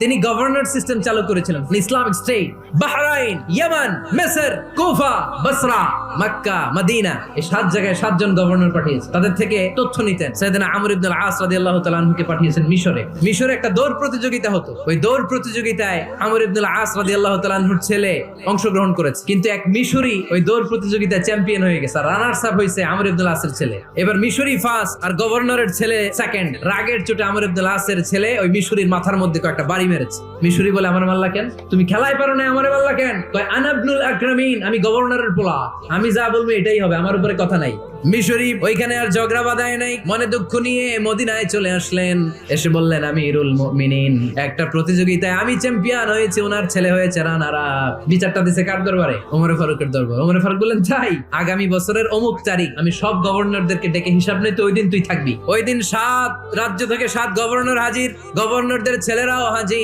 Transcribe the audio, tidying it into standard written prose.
তিনি governor system চালু করেছিলেন। ইসলামিক স্টেট, বাহরাইন, ইয়ামান, মিসর, কুফা, বসরা, মক্কা, মদিনা, এই 7 জায়গায় 7 জন গভর্নর পাঠিয়েছে। তাদের থেকে তথ্য নিতেন। সাইয়েদনা আমর ইবনে আল-আস রাদিয়াল্লাহু তাআলা আনহুকে পাঠিয়েছেন মিশরে। মিশরে একটা দৌড় প্রতিযোগিতা হতো। ওই দৌড় প্রতিযোগিতায় আমর ইবনে আল-আস রাদিয়াল্লাহু তাআলা আনহুর ছেলে অংশগ্রহণ করেছে, কিন্তু এক মিশরি ওই দৌড় প্রতিযোগিতায় চ্যাম্পিয়ন হয়ে গেছে। রানার্স আপ হয়েছে আমর ইবনে আল-আসের ছেলে। এবার মিশরি ফার্স্ট আর গভর্নরের ছেলে সেকেন্ড। রাগের চোটে আমর ইবনে আল-আসের ছেলে ওই মিশরির মাথার মধ্যে কয়েকটা বাড়ি মেরেছে। মিশরি বলে, আমার মাল্লা কেন? তুমি খেলায় পারো না, আমারে মাল্লা কেন? কয়, আনা ইবনুল আকরামিন, আমি গভর্নরের পোলা, আমি যা বলবো এটাই হবে, আমার উপরে কথা নাই। মিশরি ওইখানে আর ঝগড়া বাঁধায় নাই, মনে দুঃখ নিয়ে মদিনায় চলে আসলেন। এসে বললেন, আমিরুল মুমিনিন, একটা প্রতিযোগিতায় আমি চ্যাম্পিয়ন হয়েছি, ওনার ছেলে হয়েছে রানার আপ। বিচারটা দিছে কার দরবারে? ওমর ফারুকের দরবারে। ওমর ফারুক বললেন, যাই, আগামী বছরের অমুক তারিখ আমি সব গভর্নরদেরকে ডেকে হিসাব নেই, তো ওই দিন তুই থাকবি। ওই দিন 7 রাজ্য থেকে 7 গভর্নর হাজির, গভর্নরদের ছেলেরাও হাজির।